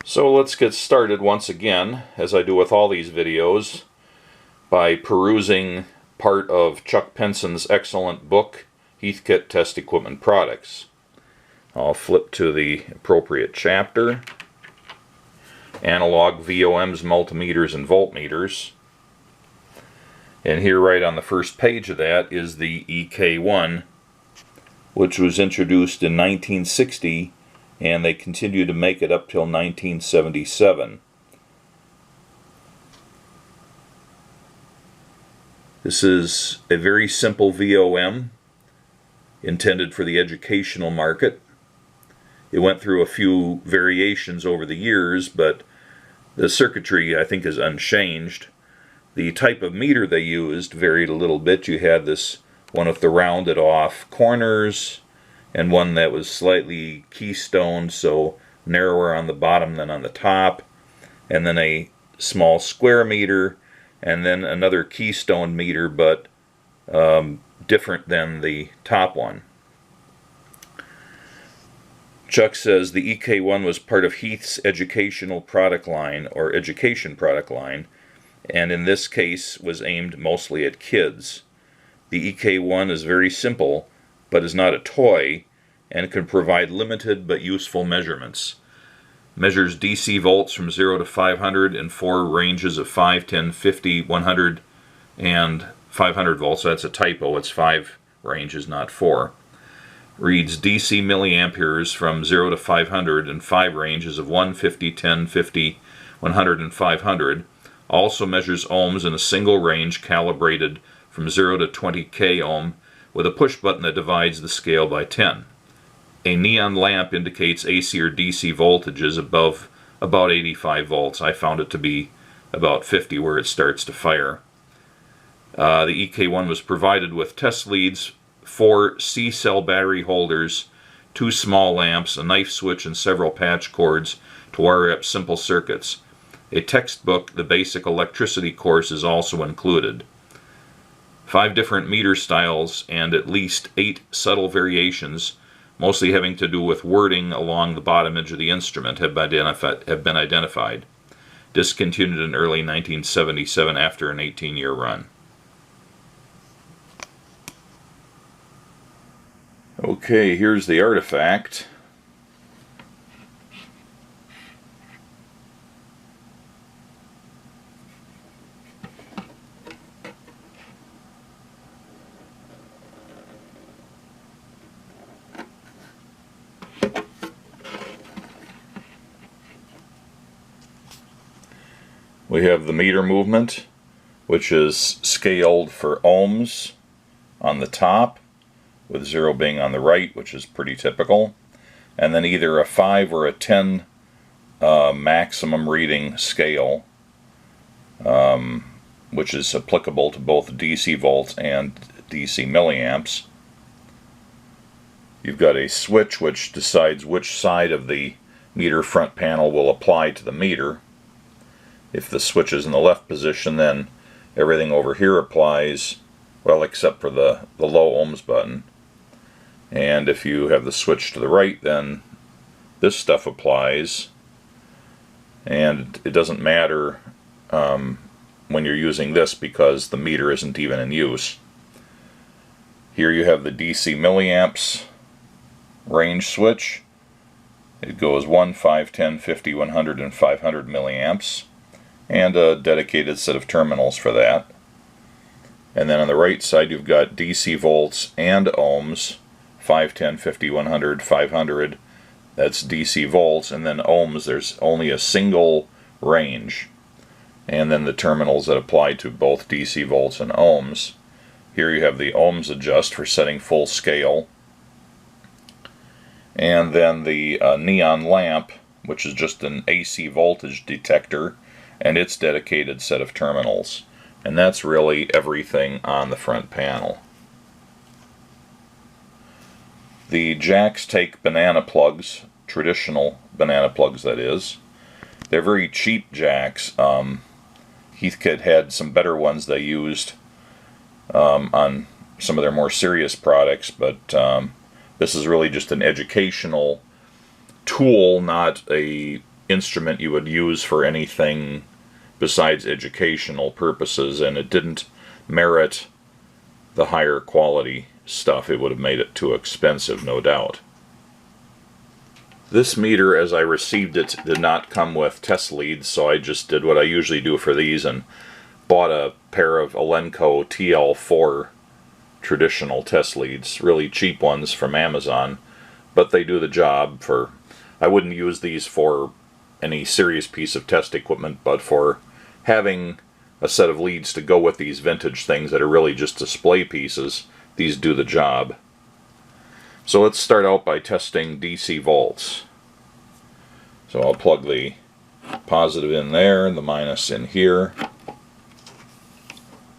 So let's get started once again, as I do with all these videos, by perusing part of Chuck Penson's excellent book, Heathkit Test Equipment Products. I'll flip to the appropriate chapter, Analog VOMs, Multimeters, and Voltmeters. And here right on the first page of that is the EK-1, which was introduced in 1960, and they continued to make it up till 1977. This is a very simple VOM intended for the educational market. It went through a few variations over the years, but the circuitry I think is unchanged. The type of meter they used varied a little bit. You had this one with the rounded off corners, and one that was slightly keystoned, so narrower on the bottom than on the top, and then a small square meter, and then another keystone meter, but different than the top one. Chuck says the EK-1 was part of Heath's educational product line, or education product line, and in this case was aimed mostly at kids. The EK-1 is very simple, but is not a toy, and can provide limited but useful measurements. Measures DC volts from 0 to 500 in 4 ranges of 5, 10, 50, 100, and 500 volts. That's a typo, it's 5 ranges, not 4. Reads DC milliamperes from 0 to 500 in 5 ranges of 1, 50, 10, 50, 100, and 500. Also measures ohms in a single range calibrated from 0 to 20 k ohm with a push button that divides the scale by 10. A neon lamp indicates AC or DC voltages above about 85 volts. I found it to be about 50 where it starts to fire. The EK-1 was provided with test leads, 4 C-cell battery holders, 2 small lamps, a knife switch, and several patch cords to wire up simple circuits. A textbook, The Basic Electricity Course, is also included. 5 different meter styles and at least 8 subtle variations, mostly having to do with wording along the bottom edge of the instrument, have been identified. Discontinued in early 1977 after an 18-year run. Okay, here's the artifact. We have the meter movement, which is scaled for ohms on the top, with 0 being on the right, which is pretty typical, and then either a 5 or a 10 maximum reading scale, which is applicable to both DC volts and DC milliamps. You've got a switch which decides which side of the meter front panel will apply to the meter. If the switch is in the left position, then everything over here applies, well, except for the low ohms button. And if you have the switch to the right, then this stuff applies. And it doesn't matter when you're using this because the meter isn't even in use. Here you have the DC milliamps range switch. It goes 1, 5, 10, 50, 100, and 500 milliamps. And a dedicated set of terminals for that. And then on the right side you've got DC volts and ohms, 5, 10, 50, 100, 500, that's DC volts, and then ohms, there's only a single range. And then the terminals that apply to both DC volts and ohms. Here you have the ohms adjust for setting full scale. And then the neon lamp, which is just an AC voltage detector, and its dedicated set of terminals. And that's really everything on the front panel. The jacks take banana plugs, traditional banana plugs that is. They're very cheap jacks. Heathkit had some better ones they used on some of their more serious products, but this is really just an educational tool, not a instrument you would use for anything besides educational purposes, and it didn't merit the higher quality stuff. It would have made it too expensive, no doubt. This meter, as I received it, did not come with test leads, so I just did what I usually do for these and bought a pair of Elenco TL4 traditional test leads, really cheap ones from Amazon, but they do the job. I wouldn't use these for any serious piece of test equipment, but for having a set of leads to go with these vintage things that are really just display pieces, these do the job. So let's start out by testing DC volts. So I'll plug the positive in there and the minus in here.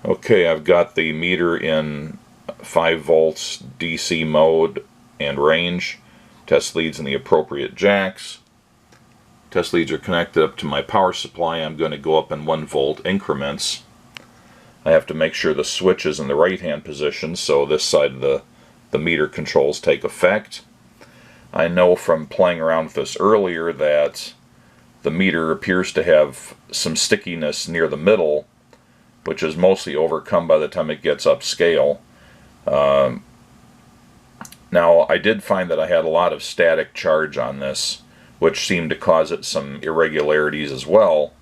Okay, I've got the meter in 5 volts DC mode and range. Test leads in the appropriate jacks. Test leads are connected up to my power supply. I'm going to go up in 1 volt increments. I have to make sure the switch is in the right hand position so this side of the meter controls take effect. I know from playing around with this earlier that the meter appears to have some stickiness near the middle, which is mostly overcome by the time it gets upscale. Now, I did find that I had a lot of static charge on this, which seemed to cause it some irregularities as well.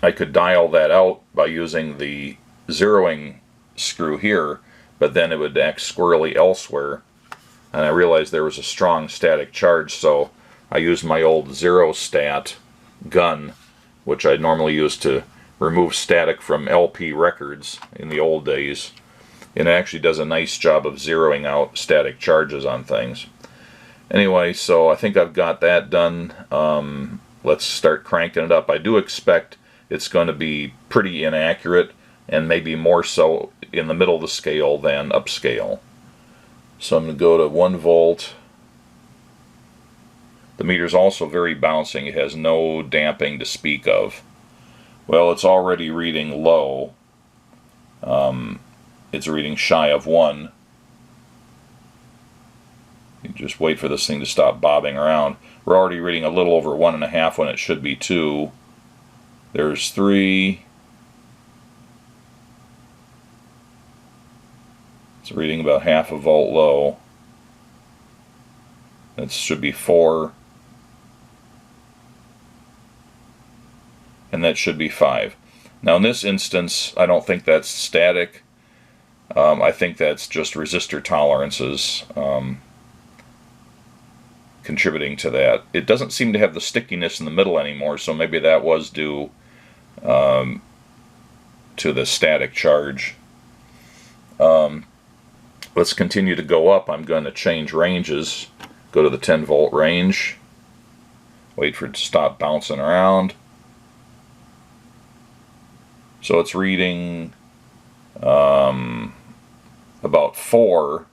I could dial that out by using the zeroing screw here, but then it would act squirrely elsewhere. And I realized there was a strong static charge, so I used my old Zero-Stat gun, which I normally use to remove static from LP records in the old days. And it actually does a nice job of zeroing out static charges on things. Anyway, so I think I've got that done. Let's start cranking it up. I do expect it's going to be pretty inaccurate, and maybe more so in the middle of the scale than upscale. So I'm going to go to 1 volt. The meter's also very bouncing. It has no damping to speak of. Well, it's already reading low. It's reading shy of 1. You just wait for this thing to stop bobbing around. We're already reading a little over 1.5 when it should be 2. There's 3. It's reading about half a volt low. That should be 4. And that should be 5. Now in this instance, I don't think that's static. I think that's just resistor tolerances contributing to that. It doesn't seem to have the stickiness in the middle anymore, so maybe that was due to the static charge. Let's continue to go up. I'm going to change ranges. Go to the 10 volt range. Wait for it to stop bouncing around. So it's reading about 4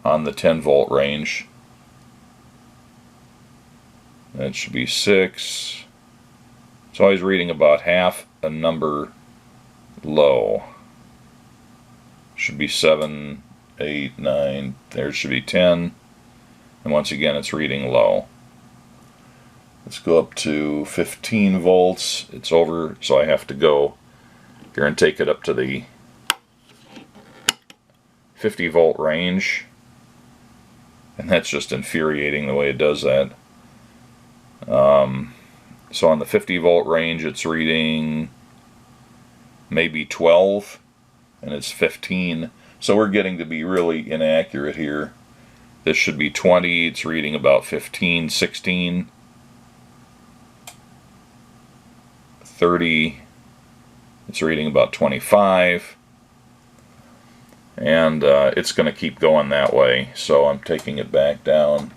on the 10 volt range. That should be 6. It's always reading about half a number low. Should be 7, 8, 9. There should be 10. And once again, it's reading low. Let's go up to 15 volts. It's over, so I have to go here and take it up to the 50 volt range. And that's just infuriating the way it does that. So on the 50 volt range, it's reading maybe 12, and it's 15. So we're getting to be really inaccurate here. This should be 20. It's reading about 15, 16, 30. It's reading about 25. And it's going to keep going that way. So I'm taking it back down.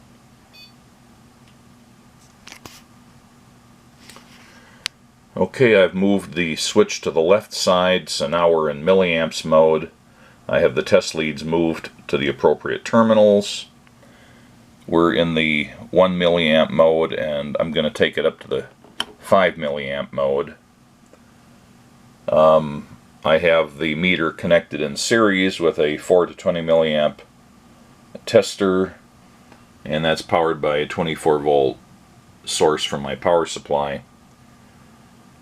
Okay, I've moved the switch to the left side, so now we're in milliamps mode. I have the test leads moved to the appropriate terminals. We're in the 1 milliamp mode, and I'm going to take it up to the 5 milliamp mode. I have the meter connected in series with a 4 to 20 milliamp tester, and that's powered by a 24 volt source from my power supply.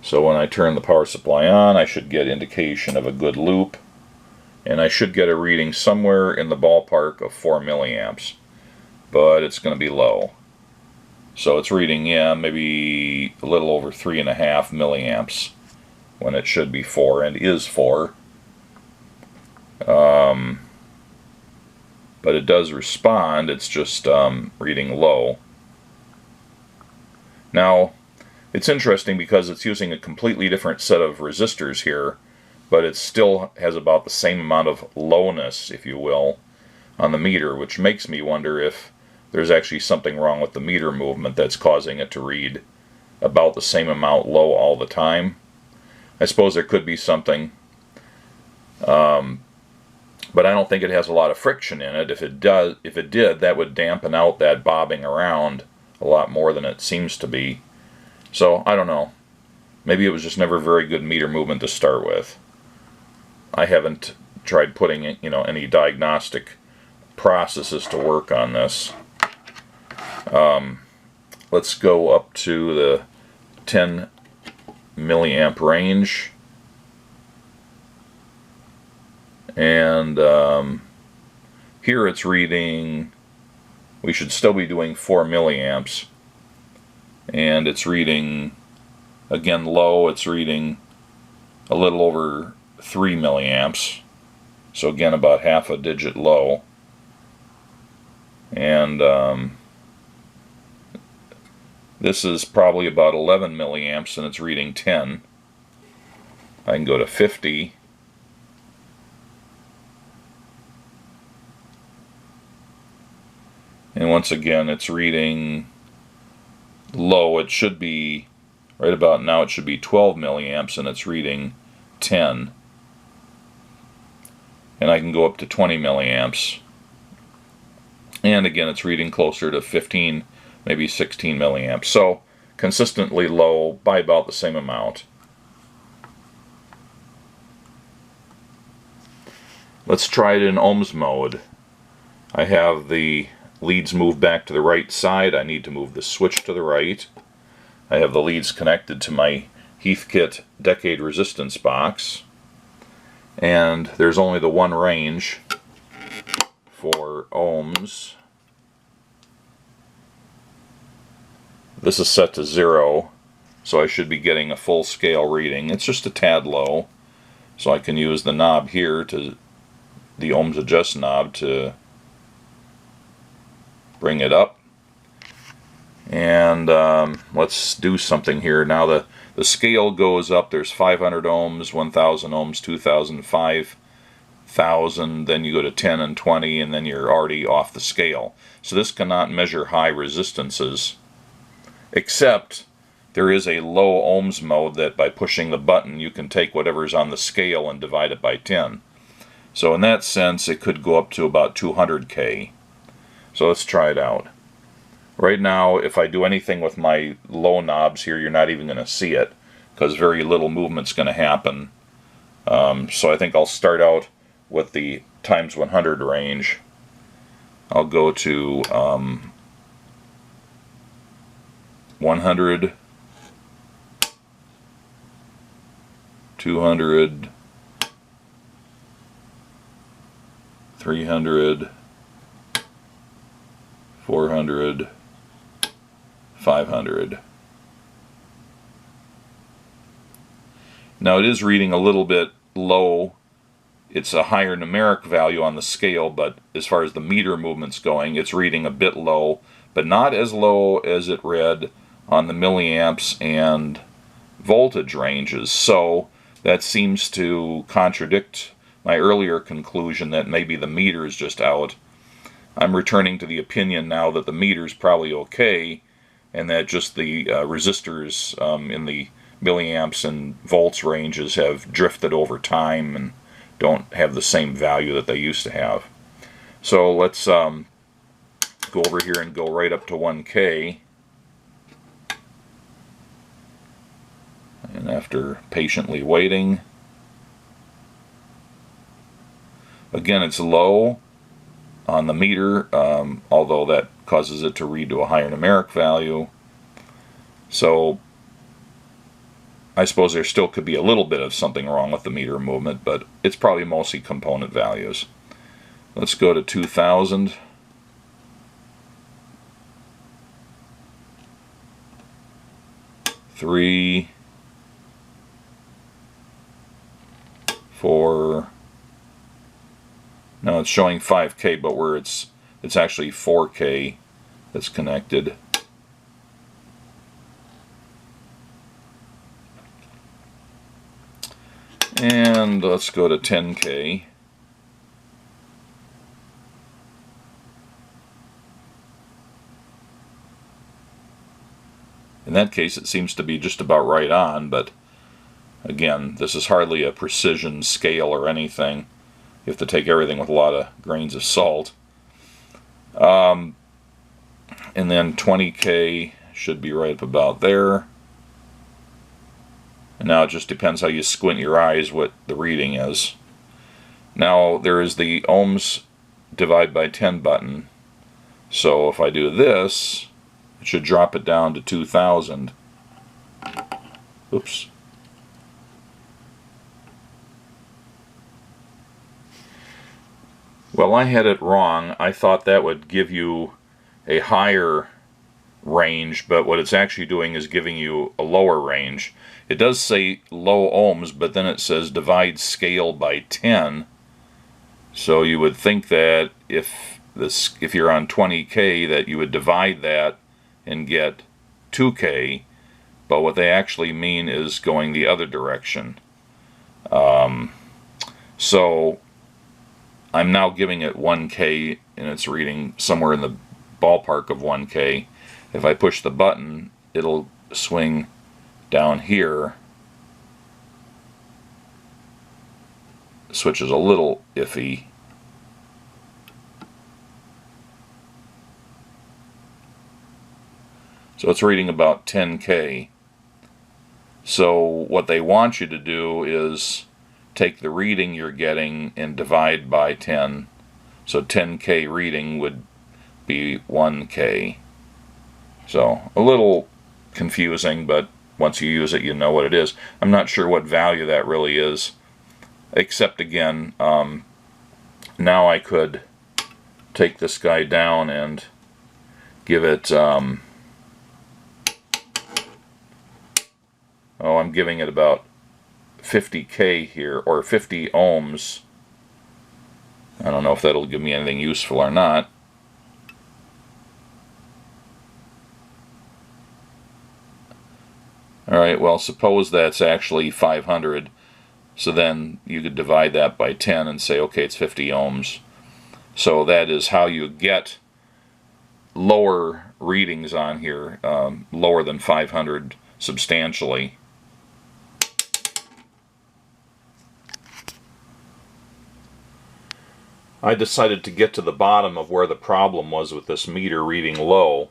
So when I turn the power supply on, I should get indication of a good loop, and I should get a reading somewhere in the ballpark of 4 milliamps, but it's going to be low. So it's reading, yeah, maybe a little over 3.5 milliamps when it should be 4, and is 4. But it does respond, it's just reading low. Now, it's interesting because it's using a completely different set of resistors here, but it still has about the same amount of lowness, if you will, on the meter, which makes me wonder if there's actually something wrong with the meter movement that's causing it to read about the same amount low all the time. I suppose there could be something, but I don't think it has a lot of friction in it. If it did, that would dampen out that bobbing around a lot more than it seems to be. So I don't know. Maybe it was just never very good meter movement to start with. I haven't tried putting any diagnostic processes to work on this. Let's go up to the 10 milliamp range, and here it's reading, we should still be doing 4 milliamps, and it's reading, again low, it's reading a little over 3 milliamps, so again about half a digit low, and this is probably about 11 milliamps and it's reading 10. I can go to 50. And once again it's reading low. It should be, right about now it should be 12 milliamps and it's reading 10. And I can go up to 20 milliamps. And again it's reading closer to 15, maybe 16 milliamps. So consistently low by about the same amount. Let's try it in ohms mode. I have the leads moved back to the right side. I need to move the switch to the right. I have the leads connected to my Heathkit decade resistance box. And there's only the one range for ohms. This is set to 0, so I should be getting a full scale reading. It's just a tad low, so I can use the knob here, to the ohms adjust knob, to bring it up. And let's do something here. Now the scale goes up. There's 500 ohms, 1000 ohms, 2000, 5000, then you go to 10 and 20, and then you're already off the scale. So this cannot measure high resistances, except there is a low ohms mode that by pushing the button you can take whatever's on the scale and divide it by 10. So in that sense it could go up to about 200K. So let's try it out. Right now if I do anything with my low knobs here, you're not even going to see it because very little movement's going to happen. So I think I'll start out with the times 100 range. I'll go to 100, 200, 300, 400, 500. Now it is reading a little bit low. It's a higher numeric value on the scale, but as far as the meter movement's going, it's reading a bit low, but not as low as it read on the milliamps and voltage ranges. So that seems to contradict my earlier conclusion that maybe the meter is just out. I'm returning to the opinion now that the meter's probably okay, and that just the resistors in the milliamps and volts ranges have drifted over time and don't have the same value that they used to have. So let's go over here and go right up to 1K. And after patiently waiting, again it's low on the meter, although that causes it to read to a higher numeric value. So I suppose there still could be a little bit of something wrong with the meter movement, but it's probably mostly component values. Let's go to 2000. Three, 4. No, it's showing 5K, but where it's actually 4K that's connected. And let's go to 10K. In that case, it seems to be just about right on, but again, this is hardly a precision scale or anything. You have to take everything with a lot of grains of salt. And then 20K should be right up about there. And now it just depends how you squint your eyes what the reading is. Now there is the ohms divide by 10 button. So if I do this, it should drop it down to 2000. Oops. Well, I had it wrong. I thought that would give you a higher range, but what it's actually doing is giving you a lower range. It does say low ohms, but then it says divide scale by 10. So you would think that if you're on 20K that you would divide that and get 2K, but what they actually mean is going the other direction. So I'm now giving it 1K and it's reading somewhere in the ballpark of 1K. If I push the button, it'll swing down here. Switch is a little iffy. So it's reading about 10K. So what they want you to do is take the reading you're getting and divide by 10. So 10K reading would be 1K. So a little confusing, but once you use it, you know what it is. I'm not sure what value that really is, except again, now I could take this guy down and give it, I'm giving it about 50K here, or 50 ohms. I don't know if that'll give me anything useful or not. Alright, well, suppose that's actually 500, so then you could divide that by 10 and say, okay, it's 50 ohms. So that is how you get lower readings on here, lower than 500 substantially. I decided to get to the bottom of where the problem was with this meter reading low,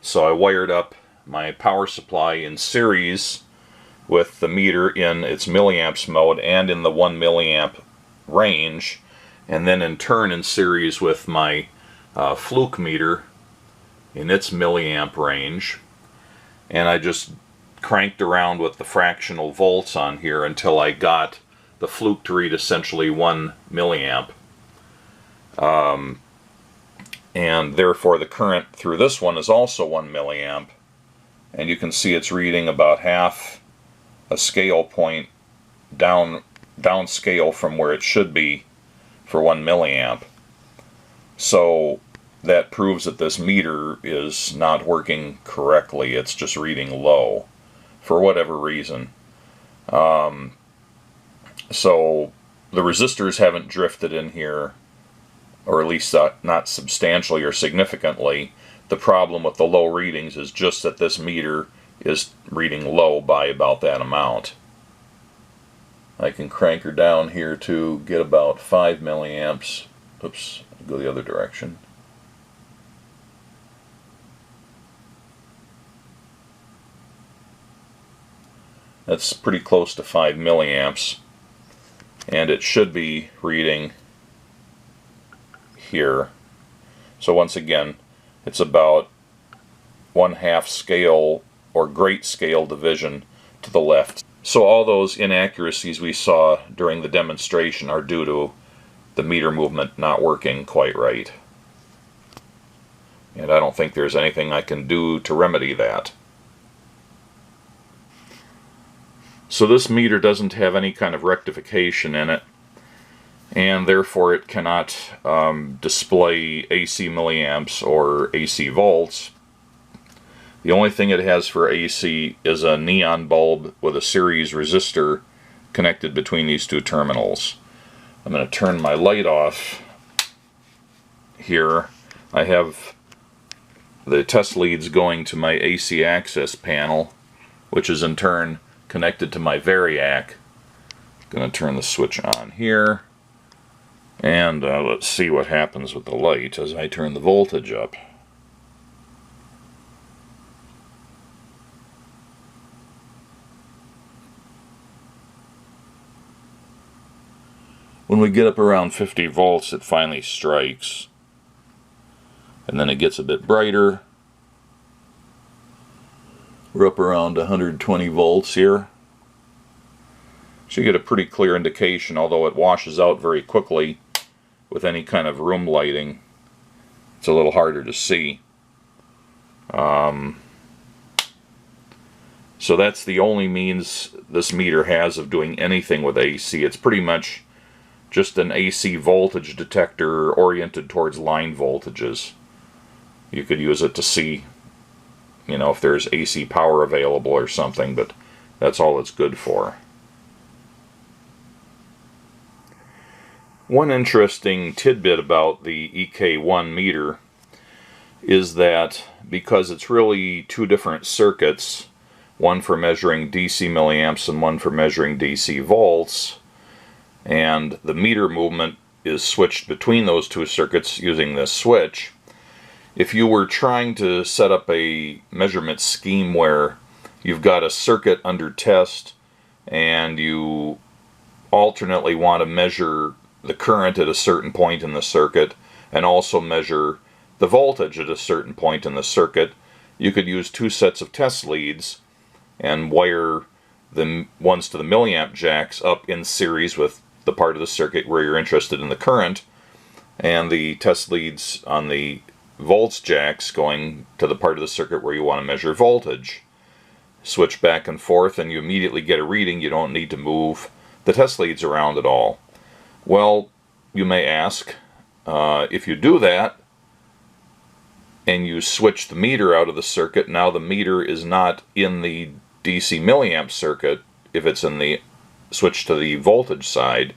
so I wired up my power supply in series with the meter in its milliamps mode and in the 1 milliamp range, and then in turn in series with my fluke meter in its milliamp range, and I just cranked around with the fractional volts on here until I got the fluke to read essentially 1 milliamp. And therefore the current through this one is also 1 milliamp, and you can see it's reading about half a scale point down scale from where it should be for 1 milliamp. So that proves that this meter is not working correctly. It's just reading low for whatever reason. So the resistors haven't drifted in here, or at least not substantially or significantly. The problem with the low readings is just that this meter is reading low by about that amount. I can crank her down here to get about 5 milliamps. Oops, go the other direction. That's pretty close to 5 milliamps, and it should be reading here. So once again, it's about 1/2 scale or great scale division to the left. So all those inaccuracies we saw during the demonstration are due to the meter movement not working quite right. And I don't think there's anything I can do to remedy that. So this meter doesn't have any kind of rectification in it, and therefore it cannot display AC milliamps or AC volts. The only thing it has for AC is a neon bulb with a series resistor connected between these two terminals. I'm going to turn my light off here. I have the test leads going to my AC access panel, which is in turn connected to my variac. I'm going to turn the switch on here, and let's see what happens with the light as I turn the voltage up. When we get up around 50 volts, it finally strikes. And then it gets a bit brighter. We're up around 120 volts here. So you get a pretty clear indication, although it washes out very quickly with any kind of room lighting. It's a little harder to see. So that's the only means this meter has of doing anything with AC. It's pretty much just an AC voltage detector oriented towards line voltages. You could use it to see, you know, if there's AC power available or something, but that's all it's good for. One interesting tidbit about the EK-1 meter is that because it's really two different circuits, one for measuring DC milliamps and one for measuring DC volts, and the meter movement is switched between those two circuits using this switch. If you were trying to set up a measurement scheme where you've got a circuit under test and you alternately want to measure the current at a certain point in the circuit and also measure the voltage at a certain point in the circuit, you could use two sets of test leads and wire the ones to the milliamp jacks up in series with the part of the circuit where you're interested in the current, and the test leads on the volts jacks going to the part of the circuit where you want to measure voltage. Switch back and forth and you immediately get a reading. You don't need to move the test leads around at all. Well, you may ask, if you do that and you switch the meter out of the circuit, now the meter is not in the DC milliamp circuit if it's in the switch to the voltage side,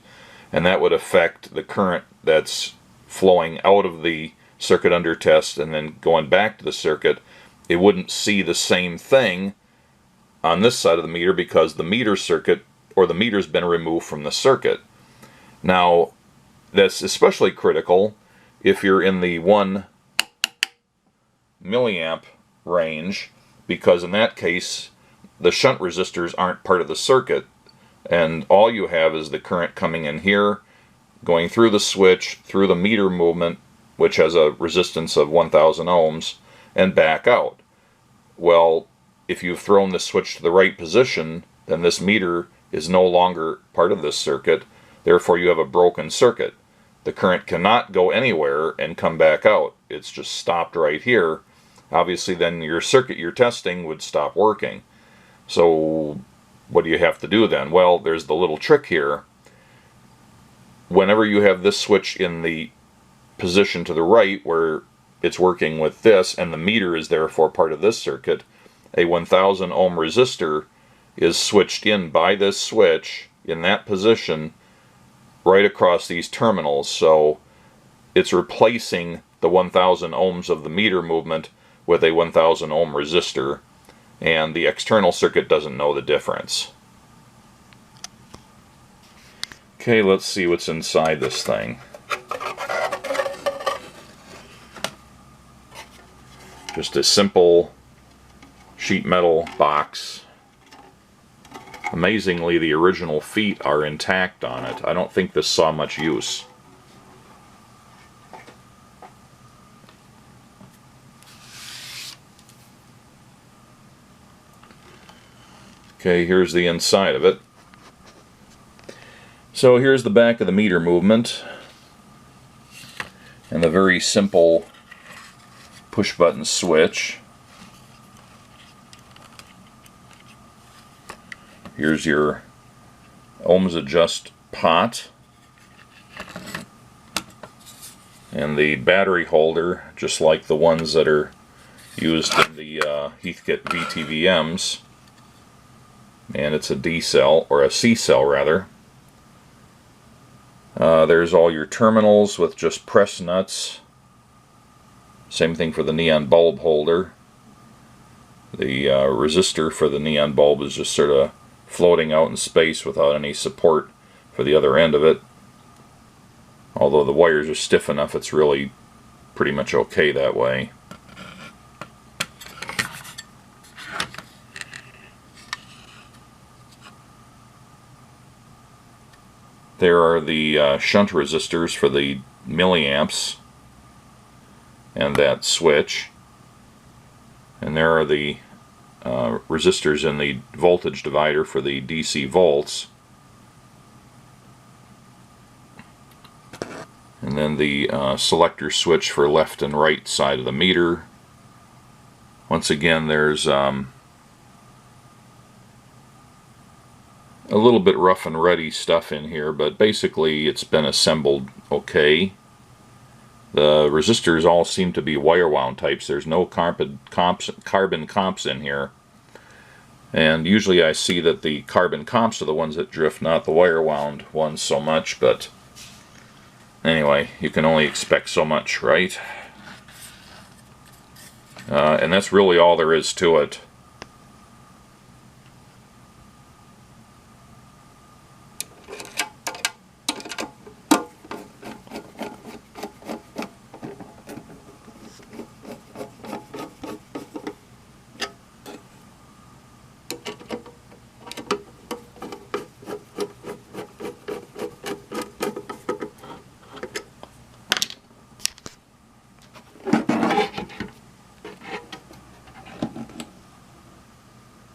and that would affect the current that's flowing out of the circuit under test and then going back to the circuit. It wouldn't see the same thing on this side of the meter because the meter circuit or the meter's been removed from the circuit. Now that's especially critical if you're in the 1 milliamp range, because in that case the shunt resistors aren't part of the circuit, and all you have is the current coming in here, going through the switch, through the meter movement, which has a resistance of 1000 ohms, and back out. Well, if you've thrown the switch to the right position, then this meter is no longer part of this circuit, therefore you have a broken circuit. The current cannot go anywhere and come back out. It's just stopped right here. Obviously then your circuit you're testing would stop working. So what do you have to do then? Well, there's the little trick here. Whenever you have this switch in the position to the right where it's working with this and the meter is therefore part of this circuit, a 1000 ohm resistor is switched in by this switch in that position right across these terminals. So it's replacing the 1000 ohms of the meter movement with a 1000 ohm resistor, and the external circuit doesn't know the difference. Okay, let's see what's inside this thing. Just a simple sheet metal box. Amazingly, the original feet are intact on it. I don't think this saw much use. Okay, here's the inside of it. So here's the back of the meter movement and the very simple push button switch. Here's your ohms adjust pot and the battery holder, just like the ones that are used in the Heathkit VTVMs, and it's a D cell, or a C cell rather. There's all your terminals with just press nuts. Same thing for the neon bulb holder. The resistor for the neon bulb is just sort of floating out in space without any support for the other end of it. Although the wires are stiff enough, it's really pretty much okay that way. There are the shunt resistors for the milliamps and that switch. And there are the resistors in the voltage divider for the DC volts. And then the selector switch for left and right side of the meter. Once again, there's a little bit rough and ready stuff in here, but basically it's been assembled okay. The resistors all seem to be wire wound types. There's no carbon comps in here. And usually I see that the carbon comps are the ones that drift, not the wire wound ones so much, but anyway, you can only expect so much, right? And that's really all there is to it.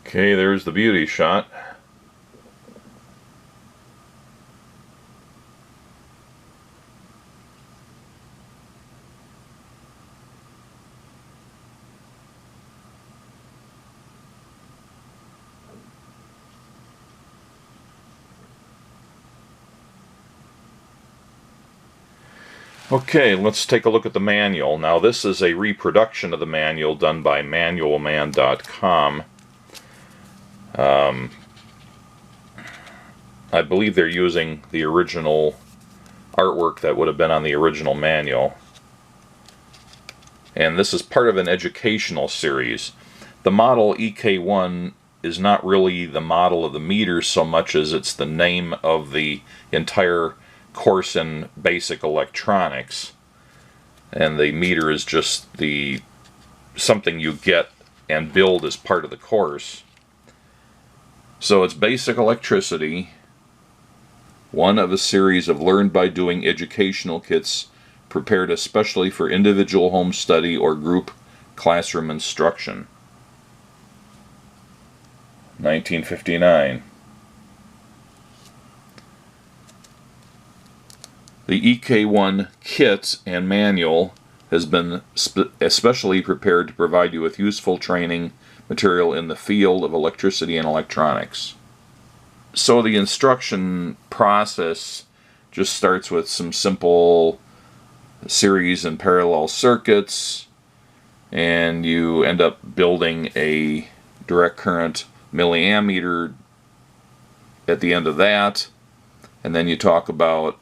Okay, there's the beauty shot. Okay, let's take a look at the manual. Now this is a reproduction of the manual done by manualman.com. I believe they're using the original artwork that would have been on the original manual. And this is part of an educational series. The model EK-1 is not really the model of the meter so much as it's the name of the entire course in basic electronics. And the meter is just something you get and build as part of the course. So it's basic electricity, one of a series of learn-by-doing educational kits prepared especially for individual home study or group classroom instruction. 1959. The EK-1 kit and manual has been especially prepared to provide you with useful training material in the field of electricity and electronics. So the instruction process just starts with some simple series and parallel circuits, and you end up building a direct current milliammeter at the end of that, and then you talk about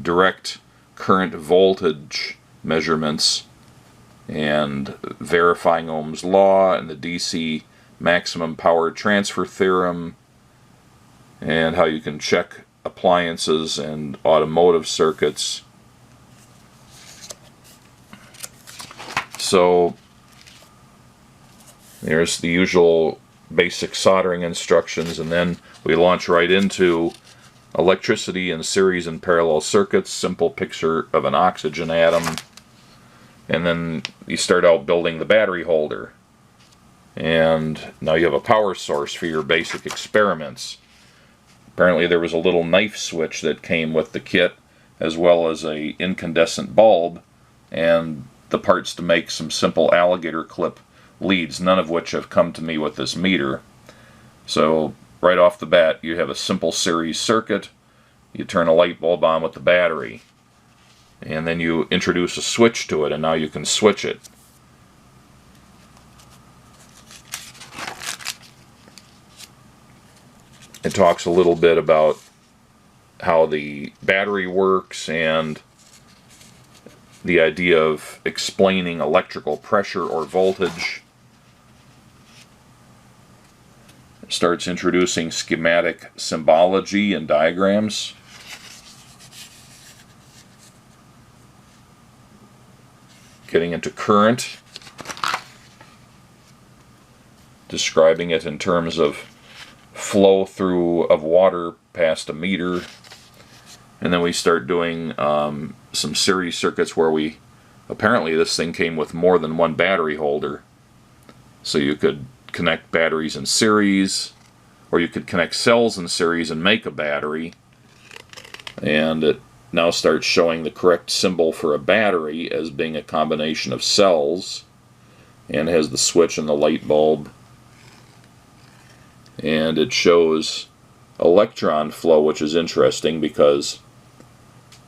direct current voltage measurements and verifying Ohm's law and the DC maximum power transfer theorem, and how you can check appliances and automotive circuits. So there's the usual basic soldering instructions, and then we launch right into electricity in series and parallel circuits, simple picture of an oxygen atom, and then you start out building the battery holder. And now you have a power source for your basic experiments. Apparently there was a little knife switch that came with the kit, as well as a incandescent bulb and the parts to make some simple alligator clip leads, none of which have come to me with this meter. So right off the bat you have a simple series circuit. You turn a light bulb on with the battery, and then you introduce a switch to it, and now you can switch it. It talks a little bit about how the battery works and the idea of explaining electrical pressure or voltage. It starts introducing schematic symbology and diagrams. Getting into current, describing it in terms of flow through of water past a meter. And then we start doing some series circuits where apparently this thing came with more than one battery holder. So you could connect batteries in series, or you could connect cells in series and make a battery. And it now starts showing the correct symbol for a battery as being a combination of cells, and has the switch and the light bulb. And it shows electron flow, which is interesting because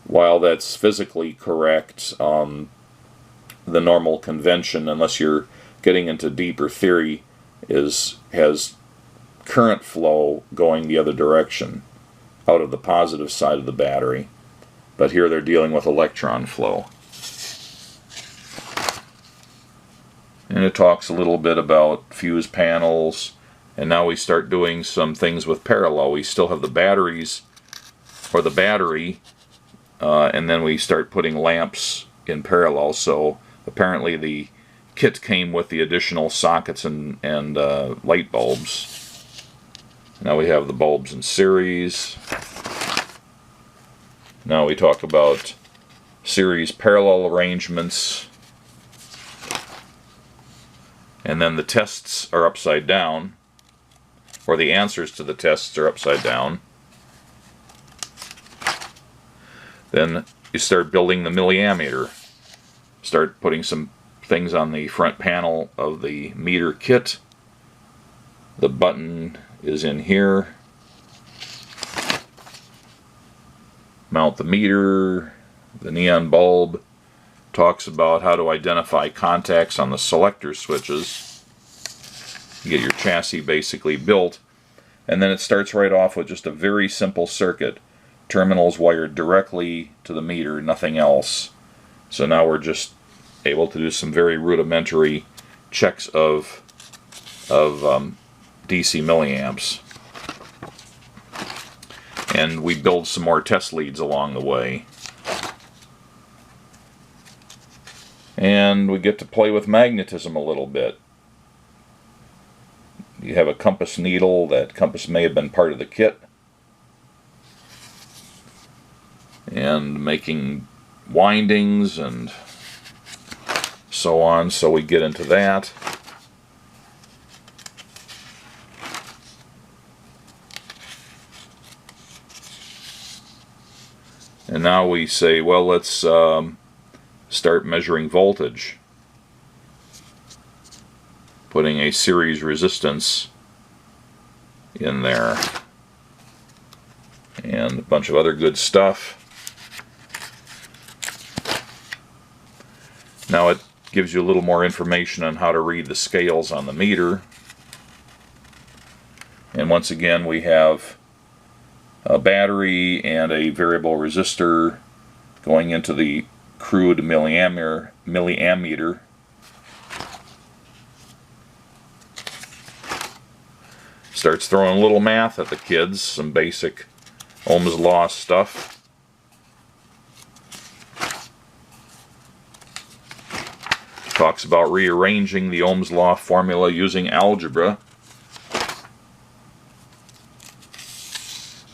while that's physically correct, the normal convention, unless you're getting into deeper theory, has current flow going the other direction, out of the positive side of the battery. But here they're dealing with electron flow. And it talks a little bit about fuse panels, and now we start doing some things with parallel. We still have the batteries, or the battery, and then we start putting lamps in parallel. So apparently the kit came with the additional sockets and light bulbs. Now we have the bulbs in series. Now we talk about series parallel arrangements. And then the tests are upside down, or the answers to the tests are upside down. Then you start building the milliammeter. Start putting some things on the front panel of the meter kit. The button is in here. Mount the meter. The neon bulb talks about how to identify contacts on the selector switches. You get your chassis basically built, and then it starts right off with just a very simple circuit. Terminals wired directly to the meter, nothing else. So now we're just able to do some very rudimentary checks of DC milliamps. And we build some more test leads along the way. And we get to play with magnetism a little bit. You have a compass needle. That compass may have been part of the kit. And making windings and so on, so we get into that. And now we say, well, let's start measuring voltage. Putting a series resistance in there. And a bunch of other good stuff. Now it gives you a little more information on how to read the scales on the meter. And once again we have a battery and a variable resistor going into the crude milliammeter. Starts throwing a little math at the kids, some basic Ohm's law stuff. Talks about rearranging the Ohm's law formula using algebra.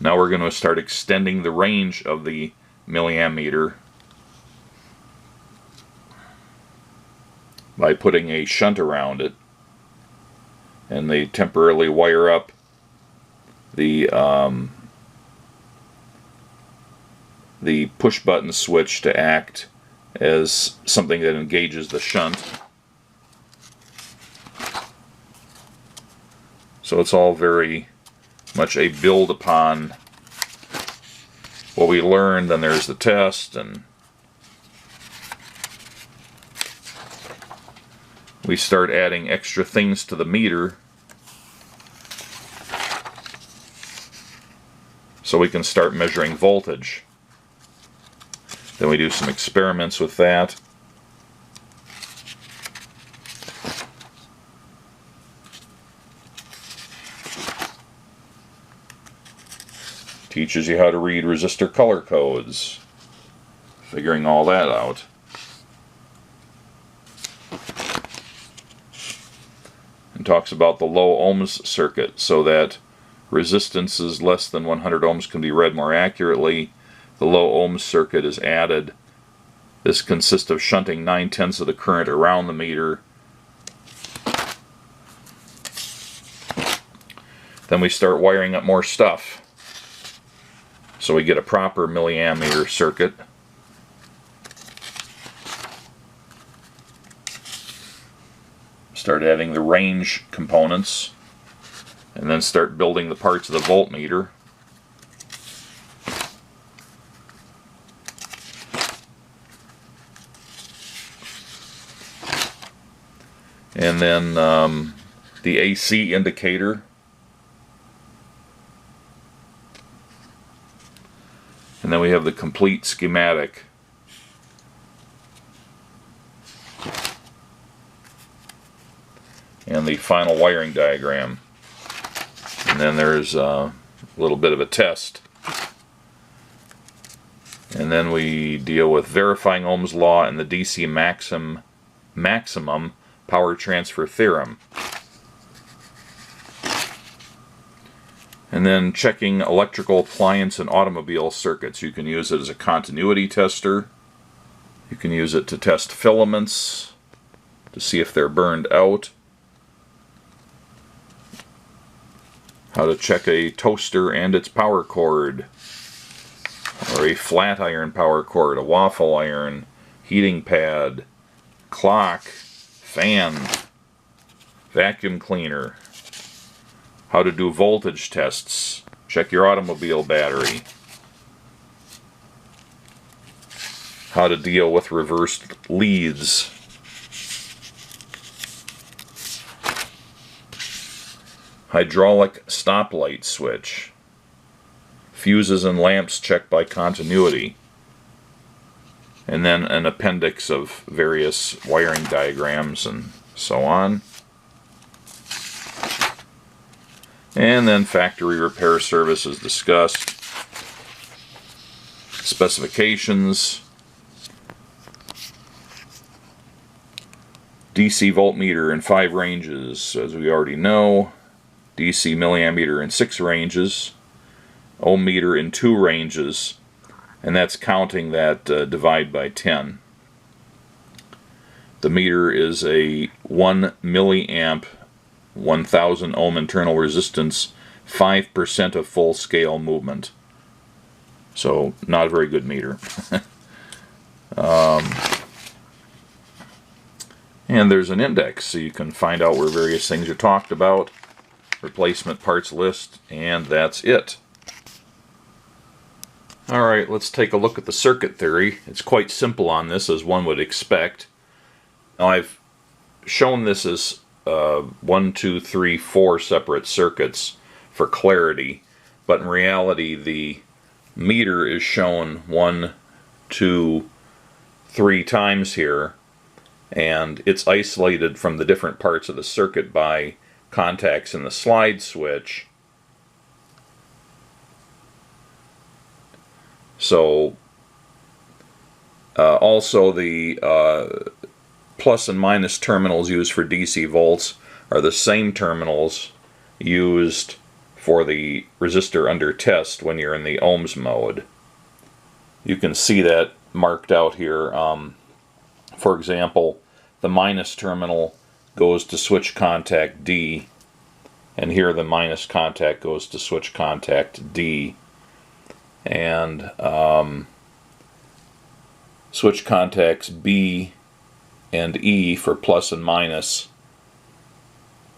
Now we're going to start extending the range of the milliammeter by putting a shunt around it. and they temporarily wire up the push button switch to act as something that engages the shunt. So it's all very much a build upon what we learned. Then there's the test, and we start adding extra things to the meter so we can start measuring voltage. Then we do some experiments with that. Teaches you how to read resistor color codes, figuring all that out. And talks about the low ohms circuit, so that resistances less than 100 ohms can be read more accurately. The low ohms circuit is added. This consists of shunting 9/10 of the current around the meter. Then we start wiring up more stuff, so we get a proper milliammeter circuit. Start adding the range components, and then start building the parts of the voltmeter. And then the AC indicator. And then we have the complete schematic. And the final wiring diagram. And then there's a little bit of a test. And then we deal with verifying Ohm's law and the DC maximum power transfer theorem. And then checking electrical appliance and automobile circuits. You can use it as a continuity tester. You can use it to test filaments to see if they're burned out. How to check a toaster and its power cord, or a flat iron power cord, a waffle iron, heating pad, clock, fan, vacuum cleaner. How to do voltage tests. Check your automobile battery. How to deal with reversed leads. Hydraulic stoplight switch. Fuses and lamps checked by continuity. And then an appendix of various wiring diagrams and so on. And then factory repair service is discussed. Specifications. DC voltmeter in 5 ranges, as we already know. DC milliammeter in 6 ranges. Ohm meter in 2 ranges. And that's counting that divide by 10. The meter is a 1 milliamp 1000 ohm internal resistance, 5% of full scale movement. So not a very good meter. And there's an index, so you can find out where various things are talked about. Replacement parts list, and that's it. Alright, let's take a look at the circuit theory. It's quite simple on this, as one would expect. Now I've shown this as 1, 2, 3, 4 separate circuits for clarity, but in reality the meter is shown 1, 2, 3 times here, and it's isolated from the different parts of the circuit by contacts in the slide switch. So also the plus and minus terminals used for DC volts are the same terminals used for the resistor under test when you're in the ohms mode. You can see that marked out here. For example, the minus terminal goes to switch contact D, and here the minus contact goes to switch contact D, and switch contacts B and E for plus and minus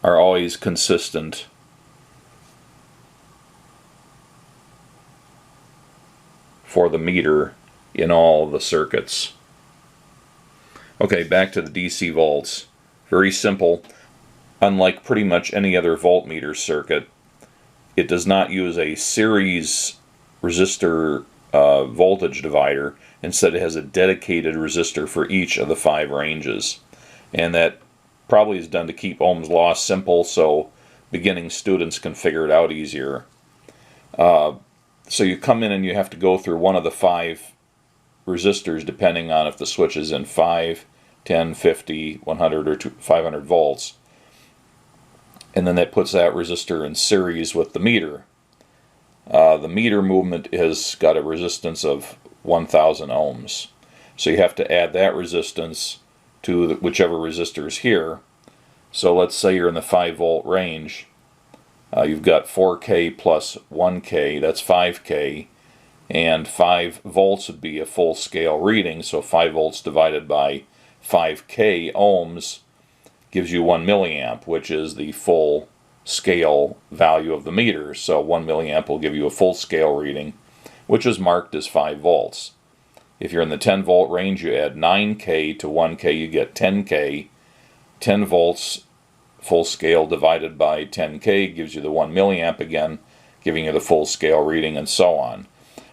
are always consistent for the meter in all the circuits. Okay, back to the DC volts. Very simple. Unlike pretty much any other voltmeter circuit, it does not use a series resistor voltage divider. Instead, it has a dedicated resistor for each of the 5 ranges. And that probably is done to keep Ohm's law simple so beginning students can figure it out easier. So you come in and you have to go through one of the 5 resistors depending on if the switch is in 5, 10, 50, 100, or 500 volts. And then that puts that resistor in series with the meter. The meter movement has got a resistance of 1000 ohms. So you have to add that resistance to whichever resistor is here. So let's say you're in the 5 volt range. You've got 4K plus 1K, that's 5K, and 5 volts would be a full scale reading, so 5 volts divided by 5K ohms gives you 1 milliamp, which is the full scale value of the meter. So 1 milliamp will give you a full scale reading, which is marked as 5 volts. If you're in the 10 volt range, you add 9K to 1K, you get 10K. 10 volts full scale divided by 10K gives you the 1 milliamp again, giving you the full scale reading, and so on.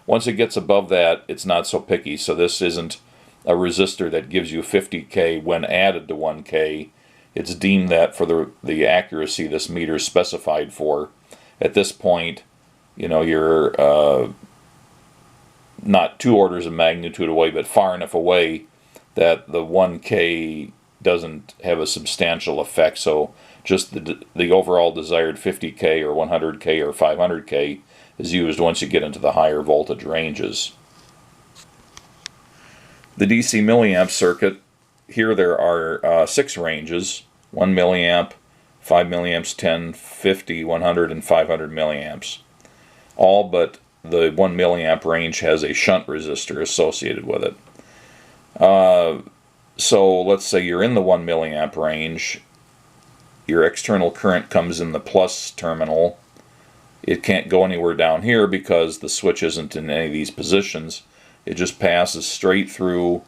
Once it gets above that, it's not so picky. So this isn't a resistor that gives you 50K when added to 1K. It's deemed that for the accuracy this meter is specified for. At this point, you know, you're not 2 orders of magnitude away, but far enough away that the 1K doesn't have a substantial effect. So just the overall desired 50K or 100K or 500K is used once you get into the higher voltage ranges. The DC milliamp circuit, here there are 6 ranges: 1 milliamp, 5 milliamps, 10, 50, 100, and 500 milliamps. All but the 1 milliamp range has a shunt resistor associated with it. So let's say you're in the 1 milliamp range. Your external current comes in the plus terminal. It can't go anywhere down here because the switch isn't in any of these positions. It just passes straight through,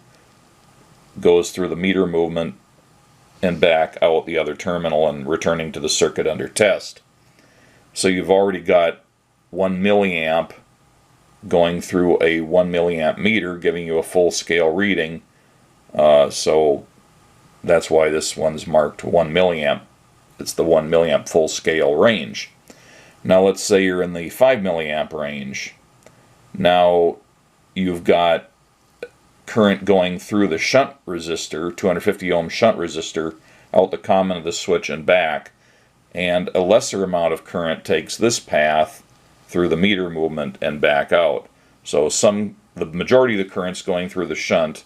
goes through the meter movement, and back out the other terminal and returning to the circuit under test. So you've already got 1 milliamp going through a 1 milliamp meter, giving you a full scale reading. So that's why this one's marked 1 milliamp. It's the 1 milliamp full scale range. Now let's say you're in the 5 milliamp range. Now you've got current going through the shunt resistor, 250 ohm shunt resistor, out the common of the switch and back, and a lesser amount of current takes this path through the meter movement and back out. So the majority of the current's going through the shunt,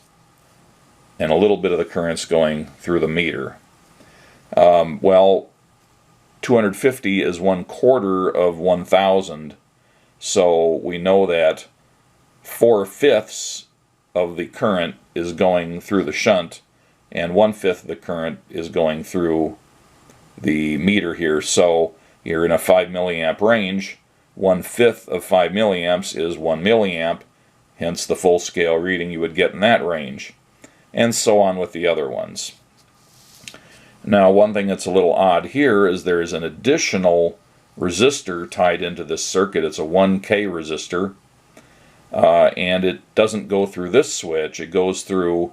and a little bit of the current's going through the meter. Well, 250 is 1/4 of 1000, so we know that 4/5 of the current is going through the shunt, and 1/5 of the current is going through the meter here. So you're in a 5 milliamp range. 1/5 of 5 milliamps is 1 milliamp, hence the full scale reading you would get in that range, and so on with the other ones. Now, one thing that's a little odd here is there is an additional resistor tied into this circuit. It's a 1K resistor, and it doesn't go through this switch. It goes through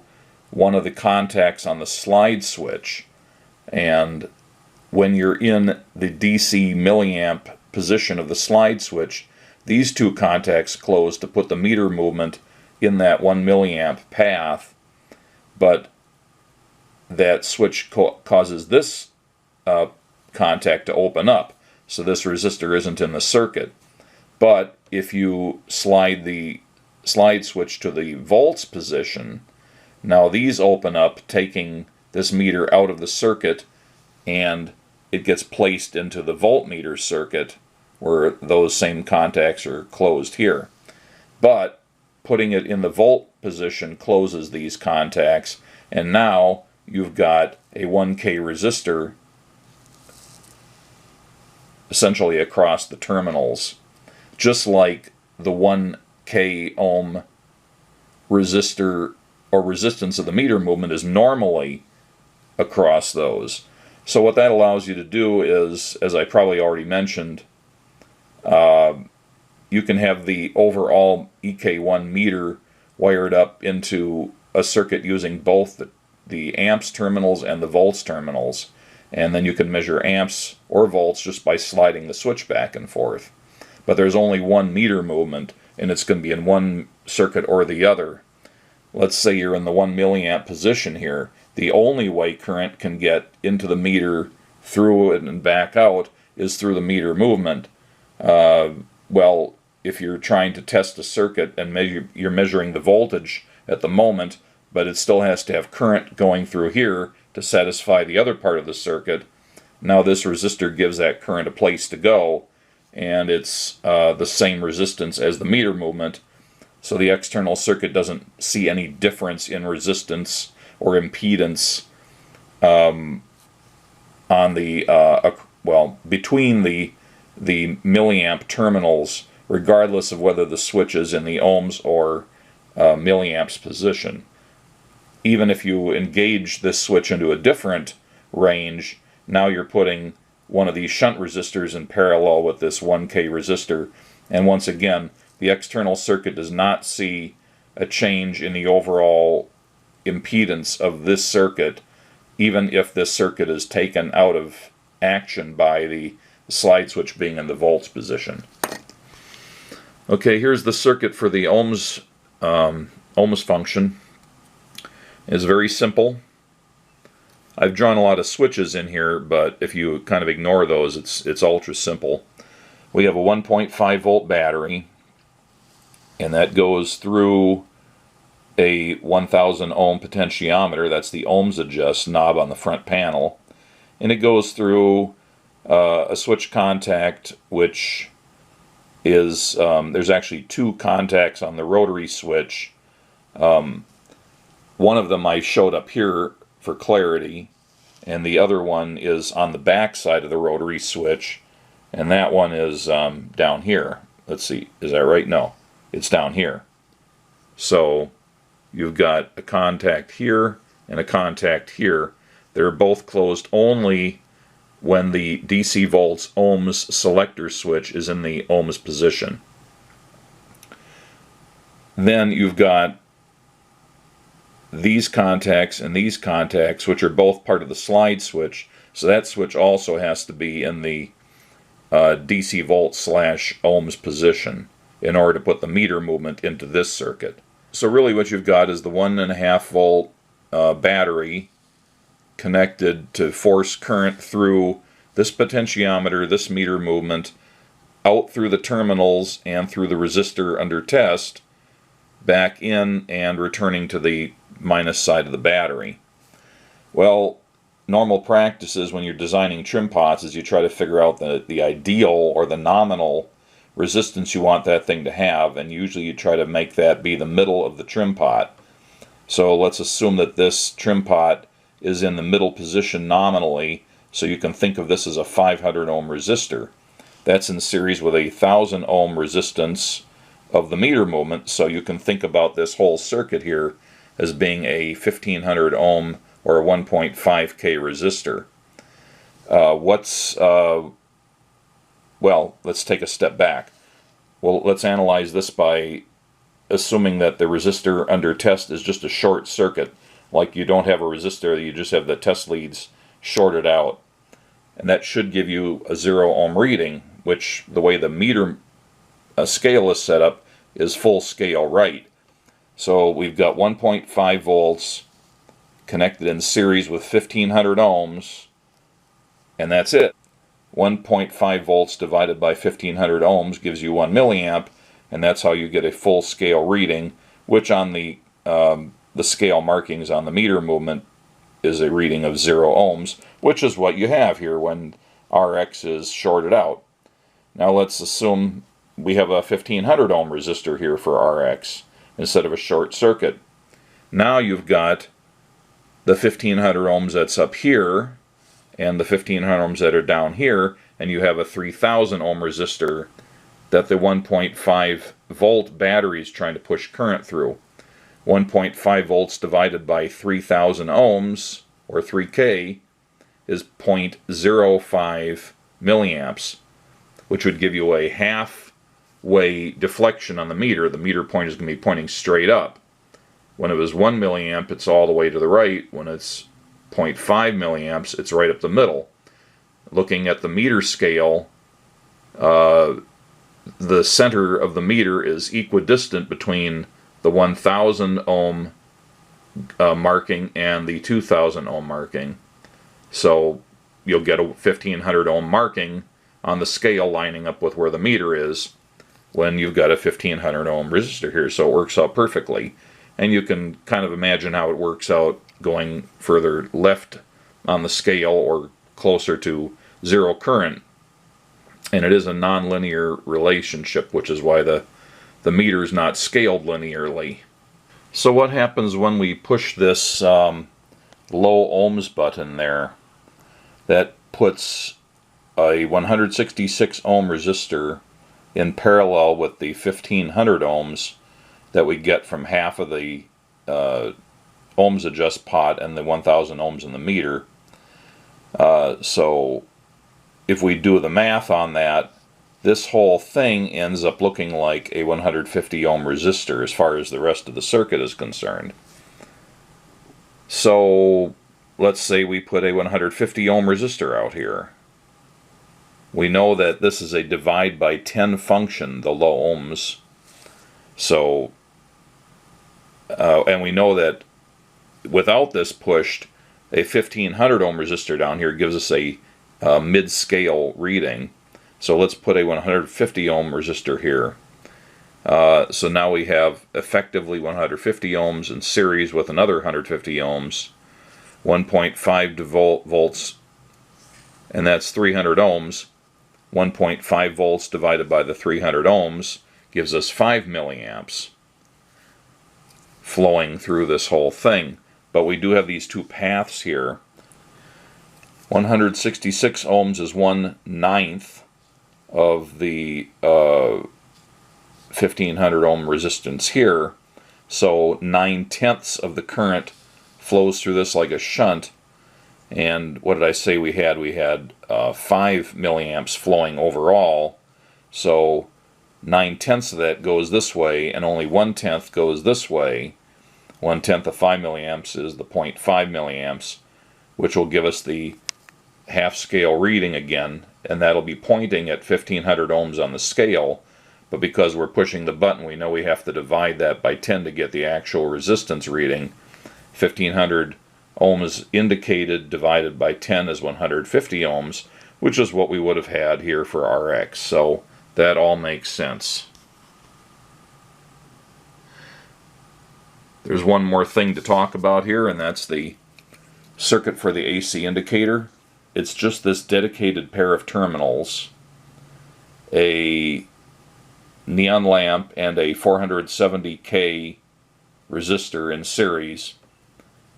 one of the contacts on the slide switch. And when you're in the DC milliamp position of the slide switch, these 2 contacts close to put the meter movement in that 1 milliamp path, but that switch causes this contact to open up, so this resistor isn't in the circuit. But if you slide the slide switch to the volts position, now these open up, taking this meter out of the circuit and it gets placed into the voltmeter circuit where those same contacts are closed here. But putting it in the volt position closes these contacts, and now you've got a 1K resistor essentially across the terminals, just like the 1K ohm resistor or resistance of the meter movement is normally across those. So what that allows you to do is, as I probably already mentioned, you can have the overall EK-1 meter wired up into a circuit using both the amps terminals and the volts terminals, and then you can measure amps or volts just by sliding the switch back and forth. But there's only one meter movement, and it's going to be in one circuit or the other. Let's say you're in the 1 milliamp position here. The only way current can get into the meter, through it and back out, is through the meter movement. Well, if you're trying to test a circuit and you're measuring the voltage at the moment, but it still has to have current going through here to satisfy the other part of the circuit, now this resistor gives that current a place to go, and it's the same resistance as the meter movement, so the external circuit doesn't see any difference in resistance or impedance on the between the milliamp terminals, regardless of whether the switch is in the ohms or milliamps position. Even if you engage this switch into a different range, now you're putting one of these shunt resistors in parallel with this 1K resistor, and once again the external circuit does not see a change in the overall impedance of this circuit, even if this circuit is taken out of action by the slide switch being in the volts position. Okay, here's the circuit for the ohms function. It's very simple. I've drawn a lot of switches in here, but if you kind of ignore those, it's ultra simple. We have a 1.5 volt battery, and that goes through a 1000 ohm potentiometer. That's the ohms adjust knob on the front panel, and it goes through a switch contact, which is there's actually two contacts on the rotary switch. One of them I showed up here for clarity, and the other one is on the back side of the rotary switch, and that one is down here. Let's see, is that right? No, it's down here. So you've got a contact here and a contact here. They're both closed only when the DC volts ohms selector switch is in the ohms position. Then you've got these contacts and these contacts, which are both part of the slide switch, so that switch also has to be in the DC volt / ohms position in order to put the meter movement into this circuit. So really what you've got is the 1.5 volt battery connected to force current through this potentiometer, this meter movement, out through the terminals and through the resistor under test, back in and returning to the minus side of the battery. Well, normal practices when you're designing trim pots is you try to figure out the ideal or the nominal resistance you want that thing to have, and usually you try to make that be the middle of the trim pot. So let's assume that this trim pot is in the middle position nominally, so you can think of this as a 500 ohm resistor. That's in series with a 1000 ohm resistance of the meter movement, so you can think about this whole circuit here as being a 1500 ohm or a 1.5K resistor. Well, let's take a step back. Well, let's analyze this by assuming that the resistor under test is just a short circuit, like you don't have a resistor, you just have the test leads shorted out. And that should give you a 0 ohm reading, which the way the meter scale is set up is full scale right. So we've got 1.5 volts connected in series with 1500 ohms, and that's it. 1.5 volts divided by 1500 ohms gives you 1 milliamp, and that's how you get a full scale reading, which on the scale markings on the meter movement is a reading of 0 ohms, which is what you have here when Rx is shorted out. Now let's assume we have a 1500 ohm resistor here for Rx instead of a short circuit. Now you've got the 1500 ohms that's up here and the 1500 ohms that are down here, and you have a 3000 ohm resistor that the 1.5 volt battery is trying to push current through. 1.5 volts divided by 3000 ohms, or 3K, is 0.05 milliamps, which would give you a halfway deflection on the meter. The meter point is going to be pointing straight up. When it was 1 milliamp, it's all the way to the right. When it's 0.5 milliamps, it's right up the middle. Looking at the meter scale, the center of the meter is equidistant between the 1000 ohm marking and the 2000 ohm marking. So you'll get a 1500 ohm marking on the scale lining up with where the meter is when you've got a 1500 ohm resistor here. So it works out perfectly. And you can kind of imagine how it works out going further left on the scale or closer to zero current. And it is a nonlinear relationship, which is why the meter is not scaled linearly. So what happens when we push this low ohms button there? That puts a 166 ohm resistor in parallel with the 1500 ohms that we get from half of the ohms adjust pot and the 1000 ohms in the meter. So if we do the math on that, this whole thing ends up looking like a 150 ohm resistor as far as the rest of the circuit is concerned. So let's say we put a 150 ohm resistor out here. We know that this is a divide by 10 function, the low ohms. So, and we know that without this pushed, a 1500 ohm resistor down here gives us a mid-scale reading. So let's put a 150 ohm resistor here. So now we have effectively 150 ohms in series with another 150 ohms, 1.5 volts, and that's 300 ohms. 1.5 volts divided by the 300 ohms gives us 5 milliamps flowing through this whole thing. But we do have these two paths here. 166 ohms is 1/9 of the 1500 ohm resistance here. So 9/10 of the current flows through this like a shunt. And what did I say we had? We had 5 milliamps flowing overall. So 9/10 of that goes this way, and only 1/10 goes this way. 1/10 of 5 milliamps is the 0.5 milliamps, which will give us the half-scale reading again, and that'll be pointing at 1500 ohms on the scale. But because we're pushing the button, we know we have to divide that by 10 to get the actual resistance reading. 1500 ohms indicated divided by 10 is 150 ohms, which is what we would have had here for Rx. So that all makes sense. There's one more thing to talk about here, and that's the circuit for the AC indicator. It's just this dedicated pair of terminals, a neon lamp and a 470K resistor in series,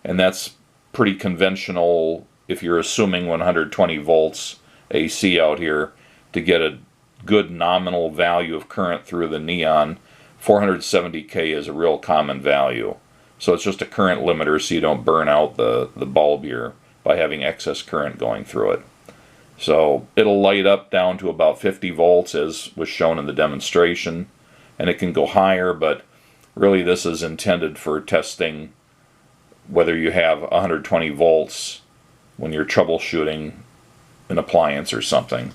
and that's pretty conventional if you're assuming 120 volts AC out here to get a good nominal value of current through the neon. 470K is a real common value. So it's just a current limiter so you don't burn out the bulb here by having excess current going through it. So it'll light up down to about 50 volts as was shown in the demonstration, and it can go higher, but really this is intended for testing whether you have 120 volts when you're troubleshooting an appliance or something.